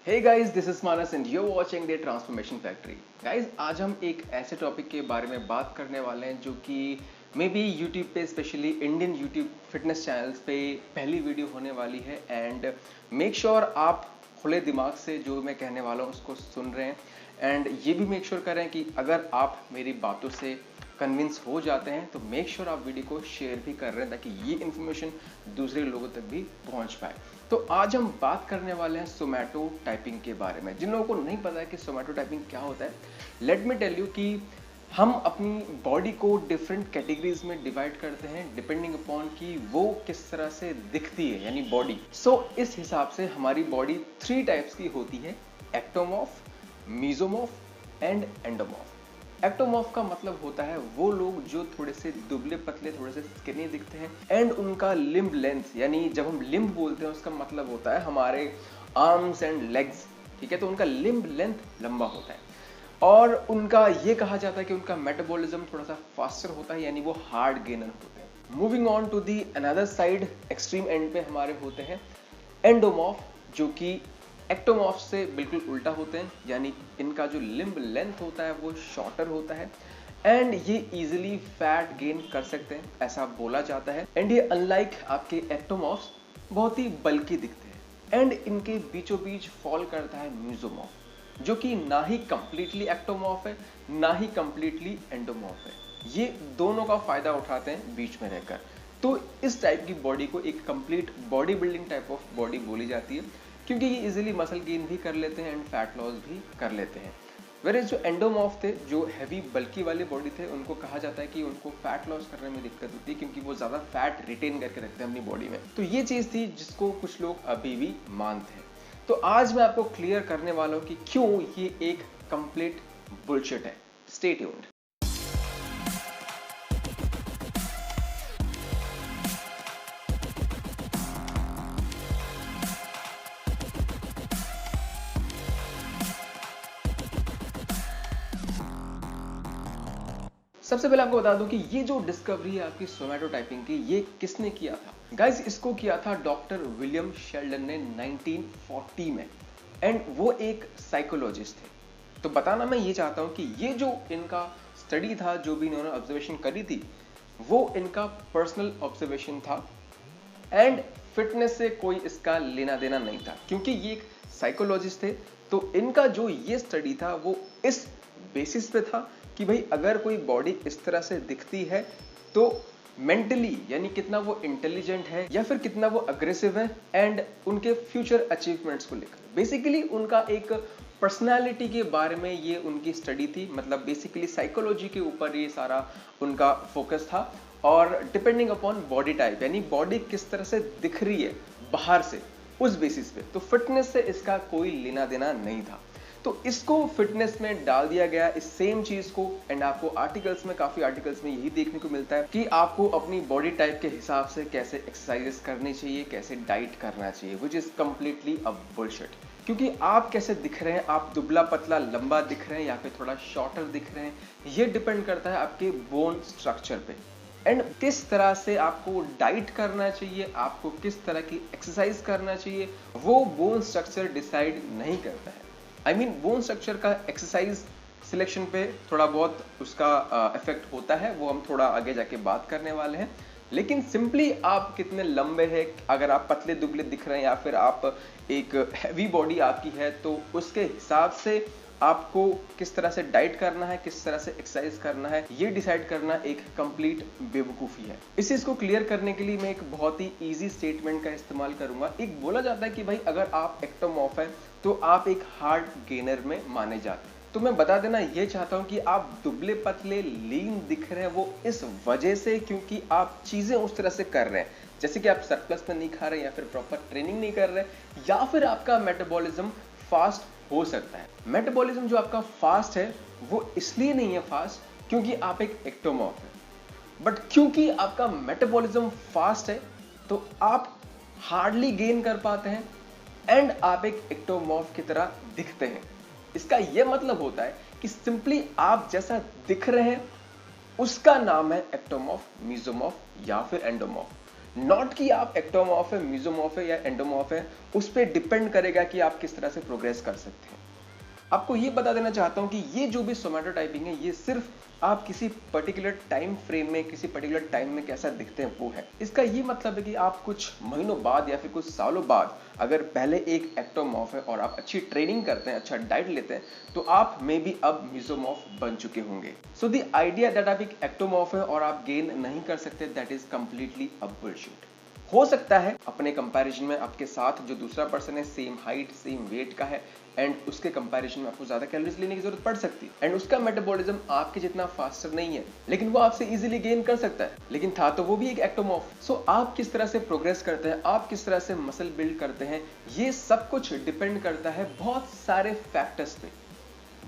Hey guys, this is Manas and you watching the transformation factory. Guys, आज हम एक ऐसे टॉपिक के बारे में बात करने वाले हैं जो कि मे बी यूट्यूब पे, specially Indian YouTube fitness channels पे पहली वीडियो होने वाली है। एंड मेक श्योर आप खुले दिमाग से जो मैं कहने वाला हूँ उसको सुन रहे हैं। एंड ये भी मेक श्योर करें कि अगर आप मेरी बातों से कन्विंस हो जाते हैं तो मेक श्योर आप वीडियो को शेयर भी कर रहे हैं ताकि ये इन्फॉर्मेशन दूसरे लोगों तक भी पहुंच पाए। तो आज हम बात करने वाले हैं सोमैटो टाइपिंग के बारे में। जिन लोगों को नहीं पता है कि सोमैटो टाइपिंग क्या होता है, लेट मी टेल यू कि हम अपनी बॉडी को डिफरेंट कैटेगरीज में डिवाइड करते हैं डिपेंडिंग अपॉन कि वो किस तरह से दिखती है, यानी बॉडी। इस हिसाब से हमारी बॉडी 3 टाइप्स की होती है: ectomorph, mesomorph and endomorph. Ectomorph का मतलब होता है वो लोग जो थोड़े से दुबले पतले, थोड़े से स्किनी दिखते हैं। एंड उनका लिम्ब लेंथ, यानी जब हम लिम्ब बोलते हैं उसका मतलब होता है हमारे आर्म्स एंड लेग्स, ठीक है। तो उनका लिम्ब लेंथ लंबा होता है और उनका ये कहा जाता है कि उनका मेटाबॉलिज्म थोड़ा सा फास्टर होता है, यानी वो हार्ड गेनर होते हैं। Moving on to the another side, extreme end पे हमारे होते हैं एंडोमॉर्फ, जो कि एक्टोमॉर्फ से बिल्कुल उल्टा होते हैं, यानी इनका जो लिम्ब लेंथ होता है वो शॉर्टर होता है एंड ये इजीली फैट गेन कर सकते हैं, ऐसा बोला जाता है। एंड ये अनलाइक आपके एक्टोमॉर्फ्स बहुत ही बल्कि दिखते हैं। एंड इनके बीचों बीच फॉल करता है मीजोमॉर्फ, जो कि ना ही कंप्लीटली एक्टोमॉर्फ है ना ही कंप्लीटली एंडोमॉर्फ है। ये दोनों का फायदा उठाते हैं बीच में रहकर। तो इस टाइप की बॉडी को एक complete body building type of body बोली जाती है, क्योंकि ये इजीली मसल गेन भी कर लेते हैं एंड फैट लॉस भी कर लेते हैं। वेयर जो एंडोमॉर्फ थे, जो हैवी बल्की वाले बॉडी थे, उनको कहा जाता है कि उनको फैट लॉस करने में दिक्कत होती है क्योंकि वो ज्यादा फैट रिटेन करके रखते हैं अपनी बॉडी में। तो ये चीज थी जिसको कुछ लोग अभी भी मानते हैं। तो आज मैं आपको क्लियर करने वाला हूं कि क्यों ये एक कंप्लीट बुलशिट है। Stay tuned. सबसे पहले आपको बता दूं कि ये जो डिस्कवरी है आपकी सोमैटो टाइपिंग की, ये किसने किया था? गाइस, इसको किया था डॉक्टर विलियम शेल्डन ने 1940 में। एंड वो एक साइकोलॉजिस्ट थे। तो बताना मैं ये चाहता हूं कि ये जो इनका स्टडी था, जो भी इन्होंने ऑब्जर्वेशन करी थी, वो इनका पर्सनल ऑब्जर्वेशन था एंड फिटनेस से कोई इसका लेना देना नहीं था, क्योंकि ये एक साइकोलॉजिस्ट थे। तो इनका जो ये स्टडी था वो इस बेसिस पे था कि भाई अगर कोई बॉडी इस तरह से दिखती है तो मेंटली, यानी कितना वो इंटेलिजेंट है या फिर कितना वो अग्रेसिव है एंड उनके फ्यूचर अचीवमेंट्स को लेकर बेसिकली उनका एक पर्सनालिटी के बारे में ये उनकी स्टडी थी। मतलब बेसिकली साइकोलॉजी के ऊपर ये सारा उनका फोकस था और डिपेंडिंग अपॉन बॉडी टाइप, यानी बॉडी किस तरह से दिख रही है बाहर से, उस बेसिस पे। तो फिटनेस से इसका कोई लेना देना नहीं था। तो इसको फिटनेस में डाल दिया गया, इस सेम चीज को। एंड आपको आर्टिकल्स में, काफी आर्टिकल्स में यही देखने को मिलता है कि आपको अपनी बॉडी टाइप के हिसाब से कैसे एक्सरसाइजेस करनी चाहिए, कैसे डाइट करना चाहिए, which is completely a bullshit. क्योंकि आप कैसे दिख रहे हैं, आप दुबला पतला लंबा दिख रहे हैं या फिर थोड़ा शॉर्टर दिख रहे हैं, ये डिपेंड करता है आपके बोन स्ट्रक्चर पे। एंड किस तरह से आपको डाइट करना चाहिए, आपको किस तरह की एक्सरसाइज करना चाहिए, वो बोन स्ट्रक्चर डिसाइड नहीं करता है। आई मीन बोन स्ट्रक्चर का एक्सरसाइज सिलेक्शन पे थोड़ा बहुत उसका इफेक्ट होता है, वो हम थोड़ा आगे जाके बात करने वाले हैं। लेकिन सिंपली आप कितने लंबे हैं, अगर आप पतले दुबले दिख रहे हैं या फिर आप एक हैवी बॉडी आपकी है, तो उसके हिसाब से आपको किस तरह से डाइट करना है, किस तरह से एक्सरसाइज करना है, ये डिसाइड करना एक कंप्लीट बेवकूफ़ी है। इस चीज को क्लियर करने के लिए मैं एक बहुत ही इजी स्टेटमेंट का इस्तेमाल करूंगा। एक बोला जाता है कि भाई अगर आप एक्टोमॉर्फ है तो आप एक हार्ड गेनर में माने जाते हैं। तो मैं बता देना ये चाहता हूं कि आप दुबले पतले लीन दिख रहे हैं वो इस वजह से क्योंकि आप चीजें उस तरह से कर रहे हैं, जैसे कि आप सरप्लस में नहीं खा रहे या फिर प्रॉपर ट्रेनिंग नहीं कर रहे, या फिर आपका मेटाबॉलिज्म फास्ट हो सकता है। मेटाबॉलिज्म जो आपका फास्ट है वो इसलिए नहीं है फास्ट क्योंकि आप एक एक्टोमॉर्फ है, बट क्योंकि आपका मेटाबॉलिज्म फास्ट है तो आप हार्डली गेन कर पाते हैं एंड आप एक एक्टोमॉर्फ की तरह दिखते हैं। इसका यह मतलब होता है कि सिंपली आप जैसा दिख रहे हैं उसका नाम है एक्टोमॉर्फ, मीजोमॉर्फ या फिर एंडोमॉर्फ। नॉट कि आप एक्टोमॉर्फ है, मेसोमॉर्फ है या एंडोमॉर्फ है, उस पर डिपेंड करेगा कि आप किस तरह से प्रोग्रेस कर सकते हैं। आपको ये बता देना चाहता हूं कि ये जो भी सोमैटोटाइपिंग है, ये सिर्फ आप किसी पर्टिकुलर टाइम फ्रेम में, किसी पर्टिकुलर टाइम में कैसा दिखते हैं वो है। इसका ये मतलब है कि आप कुछ महीनों बाद या फिर कुछ सालों बाद अगर पहले एक एक्टोमॉर्फ है और आप अच्छी ट्रेनिंग करते हैं, अच्छा डाइट लेते हैं, तो आप मे बी अब मेसोमॉर्फ बन चुके होंगे। सो द आइडिया दैट आप एक एक्टोमॉर्फ है और आप गेन नहीं कर सकते, that is completely a bullshit. हो सकता है अपने कंपैरिजन में आपके साथ जो दूसरा पर्सन है सेम हाइट सेम वेट का है एंड उसके कंपैरिजन में आपको ज्यादा कैलोरीज लेने की जरूरत पड़ सकती है एंड उसका मेटाबॉलिज्म आपके जितना फास्टर नहीं है, लेकिन वो आपसे इजीली गेन कर सकता है, लेकिन था तो वो भी एक एक्टोमॉर्फ। सो आप किस तरह से प्रोग्रेस करते हैं, आप किस तरह से मसल बिल्ड करते हैं, ये सब कुछ डिपेंड करता है बहुत सारे फैक्टर्स पे,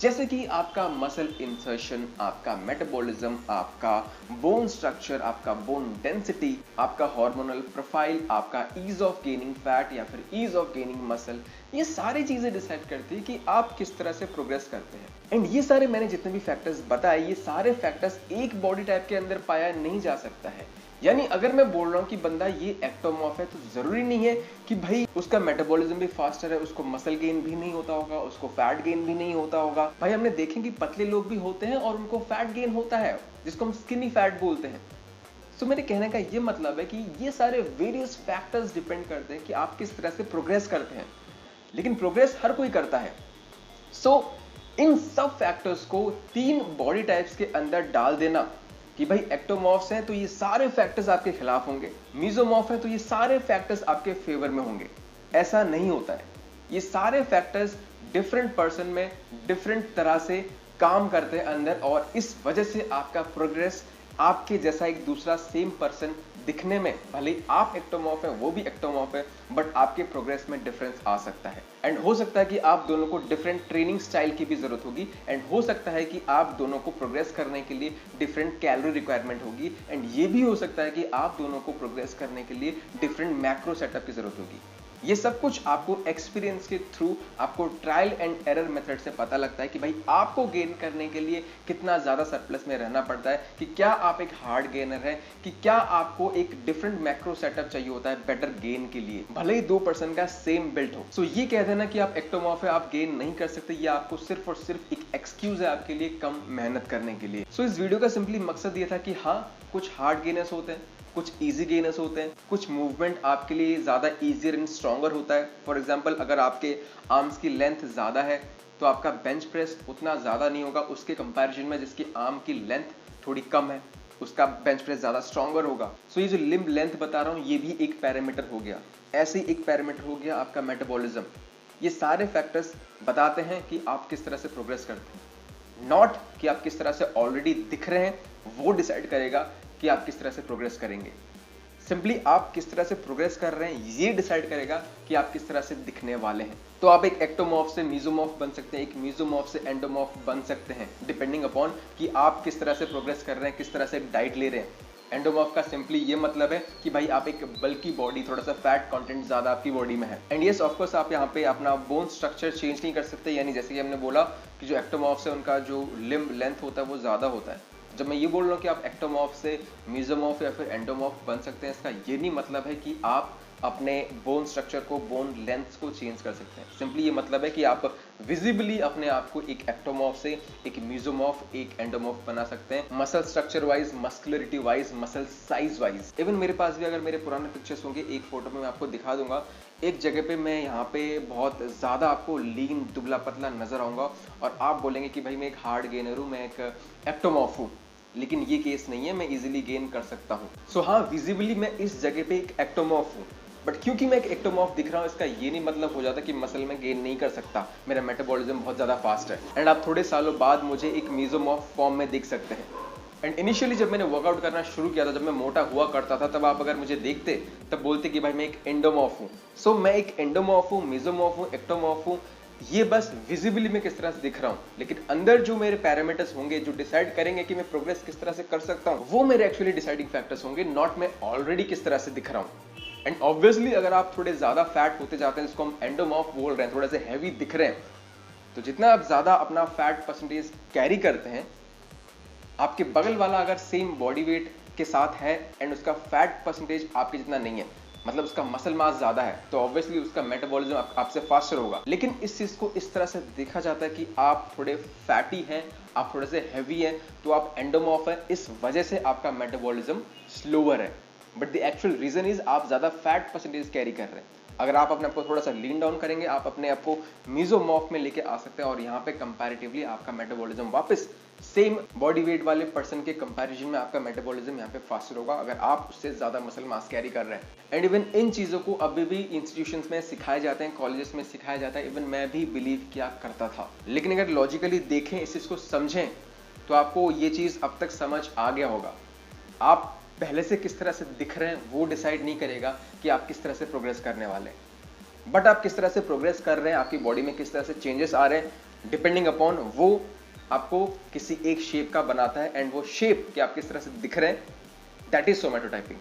जैसे कि आपका मसल इंसर्शन, आपका मेटाबॉलिज्म, आपका बोन स्ट्रक्चर, आपका बोन डेंसिटी, आपका हार्मोनल प्रोफाइल, आपका ईज ऑफ गेनिंग फैट या फिर ईज ऑफ गेनिंग मसल। ये सारी चीजें डिसाइड करती है कि आप किस तरह से प्रोग्रेस करते हैं। एंड ये सारे मैंने जितने भी फैक्टर्स बताए, ये सारे फैक्टर्स एक बॉडी टाइप के अंदर पाया नहीं जा सकता है। यानी अगर मैं बोल रहा हूं कि बंदा ये एक्टोमॉर्फ है, तो जरूरी नहीं है कि भाई उसका मेटाबॉलिज्म भी फास्टर है, उसको मसल गेन भी नहीं होता होगा, उसको फैट गेन भी नहीं होता होगा। भाई हमने देखे कि पतले लोग भी होते हैं और उनको फैट गेन होता है, जिसको हम स्किनी फैट बोलते हैं। सो मेरे कहने का ये मतलब है कि ये सारे वेरियस फैक्टर्स डिपेंड करते हैं कि आप किस तरह से प्रोग्रेस करते हैं, लेकिन प्रोग्रेस हर कोई करता है। सो इन सब फैक्टर्स को 3 बॉडी टाइप्स के अंदर डाल देना कि भाई एक्टोमॉर्फ्स हैं तो ये सारे फैक्टर्स आपके खिलाफ होंगे, मेसोमॉर्फ है तो ये सारे फैक्टर्स आपके फेवर में होंगे, ऐसा नहीं होता है। ये सारे फैक्टर्स डिफरेंट पर्सन में डिफरेंट तरह से काम करते हैं अंदर, और इस वजह से आपका प्रोग्रेस आपके जैसा एक दूसरा सेम पर्सन दिखने में, भले ही आप एक्टोमॉर्फ है वो भी एक्टोमॉर्फ है, बट आपके प्रोग्रेस में डिफरेंस आ सकता है। एंड हो सकता है कि आप दोनों को डिफरेंट ट्रेनिंग स्टाइल की भी जरूरत होगी, एंड हो सकता है कि आप दोनों को प्रोग्रेस करने के लिए डिफरेंट कैलोरी रिक्वायरमेंट होगी, एंड ये भी हो सकता है कि आप दोनों को प्रोग्रेस करने के लिए डिफरेंट मैक्रो सेटअप की जरूरत होगी। ये सब कुछ आपको एक्सपीरियंस के थ्रू, आपको ट्रायल एंड एरर मेथड से पता लगता है कि भाई आपको गेन करने के लिए कितना ज्यादा सरप्लस में रहना पड़ता है, कि क्या आप एक हार्ड गेनर है, कि क्या आपको एक डिफरेंट मैक्रो सेटअप चाहिए होता है बेटर गेन के लिए, भले ही 2 पर्सन का सेम बिल्ट हो। सो ये कह देना कि आप एक्टोमॉर्फ है, आप गेन नहीं कर सकते, ये आपको सिर्फ और सिर्फ एक एक्सक्यूज है आपके लिए कम मेहनत करने के लिए। सो इस वीडियो का सिंपली मकसद ये था कि हाँ, कुछ हार्ड गेनर्स होते हैं, कुछ इजी गेनर्स होते हैं, कुछ मूवमेंट आपके लिए ज्यादा इजियर एंड स्ट्रॉन्गर होता है। फॉर एग्जांपल अगर आपके आर्म्स की लेंथ ज्यादा है तो आपका बेंच प्रेस उतना ज्यादा नहीं होगा उसके कंपैरिजन में जिसकी आर्म की लेंथ थोड़ी कम है, उसका बेंच प्रेस ज्यादा स्ट्रॉन्गर होगा। सो ये जो लिम्ब लेंथ बता रहा हूं ये भी एक पैरामीटर हो गया, ऐसे ही एक पैरामीटर हो गया आपका मेटाबॉलिज्म। ये सारे फैक्टर्स बताते हैं कि आप किस तरह से प्रोग्रेस करते हैं, नॉट कि आप किस तरह से ऑलरेडी दिख रहे हैं, वो डिसाइड करेगा कि आप किस तरह से प्रोग्रेस करेंगे। सिंपली आप किस तरह से प्रोग्रेस कर रहे हैं ये डिसाइड करेगा कि आप किस तरह से दिखने वाले हैं। तो आप एक एक्टोमॉर्फ से मेसोमॉर्फ बन सकते हैं, एक मेसोमॉर्फ से एंडोमॉर्फ बन सकते हैं, डिपेंडिंग अपॉन कि आप किस तरह से प्रोग्रेस कर रहे हैं, किस तरह से डाइट ले रहे हैं। एंडोमॉर्फ का सिंपली ये मतलब है कि भाई आप एक बल्की बॉडी, थोड़ा सा फैट कंटेंट ज्यादा आपकी बॉडी में है। एंड यस ऑफ कोर्स आप यहाँ पे अपना बोन स्ट्रक्चर चेंज नहीं कर सकते, यानी जैसे कि हमने बोला कि जो एक्टोमॉर्फ से उनका जो लिम्ब लेंथ होता है वो ज्यादा होता है। जब मैं ये बोल रहा हूँ कि आप एक्टोमॉर्फ से मेसोमॉर्फ या फिर एंडोमॉर्फ बन सकते हैं, इसका ये नहीं मतलब है कि आप अपने बोन स्ट्रक्चर को, बोन लेंथ को चेंज कर सकते हैं। सिंपली ये मतलब है कि आप विजिबली अपने आप को एक एक्टोमॉर्फ से एक मेसोमॉर्फ, एक एंडोमॉर्फ बना सकते हैं, muscle structure wise, muscularity wise, muscle size wise. Even मेरे पास भी अगर मेरे पुराने पिक्चर्स होंगे, एक फोटो में मैं आपको दिखा दूंगा, एक जगह पे मैं यहाँ पे बहुत ज्यादा आपको लीन, दुबला पतला नजर आऊंगा और आप बोलेंगे कि भाई मैं एक हार्ड गेनर हूँ, मैं एक एक्टोमॉर्फ हूँ, लेकिन ये केस नहीं है, मैं इजीली गेन कर सकता हूँ। सो हाँ, विजिबली मैं इस जगह पे एक एक्टोमॉर्फ हूँ, बट क्योंकि मैं एक एक्टोमॉर्फ दिख रहा हूँ इसका ये नहीं मतलब हो जाता कि मसल में गेन नहीं कर सकता, मेरा मेटाबॉलिज्म बहुत ज्यादा फास्ट है। एंड आप थोड़े सालों बाद मुझे एक मेसोमॉर्फ फॉर्म में देख सकते हैं। एंड इनिशियली जब मैंने वर्कआउट करना शुरू किया था, जब मैं मोटा हुआ करता था, तब आप अगर मुझे देखते तब बोलते कि भाई मैं एक एंडोमॉर्फ हूँ। सो मैं एक एंडोमॉर्फ हूँ, मेसोमॉर्फ हूँ, एक्टोमॉर्फ हूँ, ये बस विजिबली मैं किस तरह से दिख रहा हूं, लेकिन अंदर जो मेरे पैरामीटर्स होंगे जो डिसाइड करेंगे कि मैं प्रोग्रेस किस तरह से कर सकता हूं, वो मेरे एक्चुअली डिसाइडिंग फैक्टर्स होंगे, नॉट मैं ऑलरेडी किस तरह से दिख रहा हूं। एंड ऑब्वियसली अगर आप थोड़े ज्यादा फैट होते जाते हैं, जिसको हम एंडोमॉर्फ बोल रहे हैं, थोड़े से हैवी दिख रहे हैं, तो जितना आप ज्यादा अपना फैट परसेंटेज कैरी करते हैं, आपके बगल वाला अगर सेम बॉडी वेट के साथ है एंड उसका फैट परसेंटेज आपके जितना नहीं है, मतलब उसका मसल मास ज्यादा है, तो ऑब्वियसली उसका मेटाबॉलिज्म आपसे फास्टर होगा। लेकिन इस चीज को इस तरह से देखा जाता है कि आप थोड़े फैटी हैं, आप थोड़े से हैवी हैं, तो आप एंडोमॉर्फ है, इस वजह से आपका मेटाबॉलिज्म स्लोअर है। But the actual reason is आप ज्यादा फैट परसेंटेज कैरी कर रहे हैं। अगर आप अपने आप को थोड़ा सा लीन डाउन करेंगे, आप अपने आप को मीजोमॉर्फ में लेके आ सकते हैं और यहाँ पे कंपैरेटिवली आपका मेटाबॉलिज्म वापस सेम बॉडी वेट वाले पर्सन के कंपैरिजन में आपका मेटाबॉलिज्म यहाँ पे फास्टर होगा अगर आप उससे ज्यादा मसल मास कैरी कर रहे हैं। एंड इवन इन चीजों को अभी भी इंस्टीट्यूशंस में सिखाए जाते हैं, कॉलेजेस में सिखाया जाता है, इवन मैं भी बिलीव किया करता था। लेकिन अगर लॉजिकली देखें, इस चीज को समझें, तो आपको ये चीज अब तक समझ आ गया होगा। आप पहले से किस तरह से दिख रहे हैं वो डिसाइड नहीं करेगा कि आप किस तरह से प्रोग्रेस करने वाले हैं, बट आप किस तरह से प्रोग्रेस कर रहे हैं, आपकी बॉडी में किस तरह से चेंजेस आ रहे हैं, डिपेंडिंग अपॉन वो आपको किसी एक शेप का बनाता है। एंड वो शेप कि आप किस तरह से दिख रहे हैं, दैट इज सोमैटोटाइपिंग।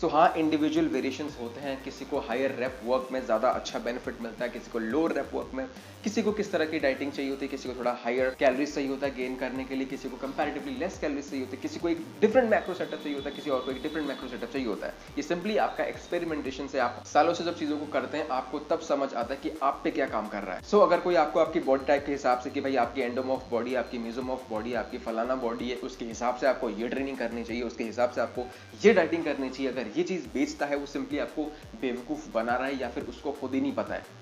सो हाँ, इंडिविजुअल वेरिएशंस होते हैं, किसी को हायर रेप वर्क में ज़्यादा अच्छा बेनिफिट मिलता है, किसी को लोअर रेप वर्क में, किसी को किस तरह की डाइटिंग चाहिए होती है, किसी को थोड़ा हायर कैलोरीज चाहिए होता है गेन करने के लिए, किसी को कंपैरेटिवली लेस कैलोरीज चाहिए होती है, किसी को एक डिफरेंट मैक्रो सेटअप चाहिए होता है, किसी और को एक डिफरेंट मैक्रो सेटअप चाहिए होता है। ये सिंपली आपका एक्सपेरिमेंटेशन से, आप सालों से जब चीज़ों को करते हैं, आपको तब समझ आता है कि आप पे क्या काम कर रहा है। सो अगर कोई आपको आपकी बॉडी टाइप के हिसाब से कि भाई आपकी एंडोमॉर्फ बॉडी, आपकी मेसोमॉर्फ बॉडी, आपकी फलाना बॉडी है, उसके हिसाब से आपको ये ट्रेनिंग करनी चाहिए, उसके हिसाब से आपको ये डाइटिंग करनी चाहिए, अगर ये चीज़ बेचता है, वो सिंपली आपको बेवकूफ बना रहा है या फिर उसको खुद ही नहीं पता है।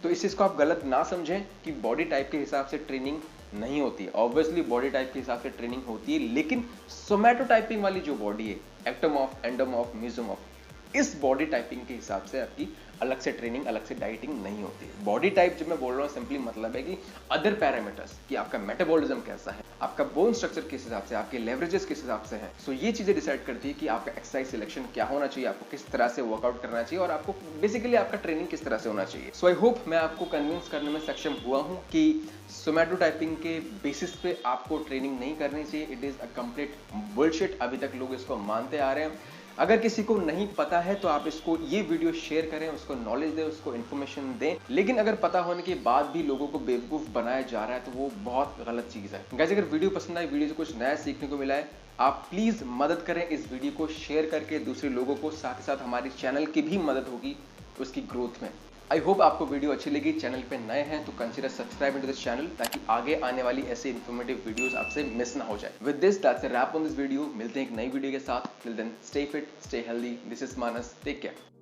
तो इस चीज को आप गलत ना समझें कि बॉडी टाइप के हिसाब से ट्रेनिंग नहीं होती है। ऑब्वियसली बॉडी टाइप के हिसाब से ट्रेनिंग होती है, लेकिन सोमैटोटाइपिंग वाली जो बॉडी है, एक्टोमॉर्फ, एंडोमॉर्फ, मेसोमॉर्फ, इस बॉडी टाइपिंग के हिसाब से आपकी अलग से ट्रेनिंग, अलग से डाइटिंग नहीं होती है। बॉडी टाइप जब मैं बोल रहा हूँ, सिंपली मतलब है कि अदर पैरामीटर्स, कि आपका मेटाबॉलिज्म कैसा है, आपका बोन स्ट्रक्चर किस हिसाब से, आपके लेवरेजेस किस हिसाब से हैं। सो ये चीजें डिसाइड करती है कि आपका एक्सरसाइज सिलेक्शन क्या होना चाहिए, आपको किस तरह से वर्कआउट करना चाहिए और आपको बेसिकली आपका ट्रेनिंग किस तरह से होना चाहिए। सो आई होप मैं आपको कन्विंस करने में सक्षम हुआ हूँ कि सोमैटोटाइपिंग के बेसिस पे आपको ट्रेनिंग नहीं करनी चाहिए। It is a complete bullshit. अभी तक लोग इसको मानते आ रहे हैं। अगर किसी को नहीं पता है तो आप इसको ये वीडियो शेयर करें, उसको नॉलेज दें, उसको इन्फॉर्मेशन दें। लेकिन अगर पता होने के बाद भी लोगों को बेवकूफ बनाया जा रहा है तो वो बहुत गलत चीज है। गाइस, अगर वीडियो पसंद आई, वीडियो से कुछ नया सीखने को मिला है, आप प्लीज मदद करें इस वीडियो को शेयर करके दूसरे लोगों को, साथ ही साथ हमारे चैनल की भी मदद होगी उसकी ग्रोथ में। आई होप आपको वीडियो अच्छी लगी। चैनल पे नए हैं तो consider subscribe to this channel, ताकि आगे आने वाली ऐसे इन्फॉर्मेटिव वीडियोस आपसे मिस ना हो जाए। With this that's a wrap on this video. मिलते हैं एक नई वीडियो के साथ। Till then stay fit, stay healthy. This is Manas, take care.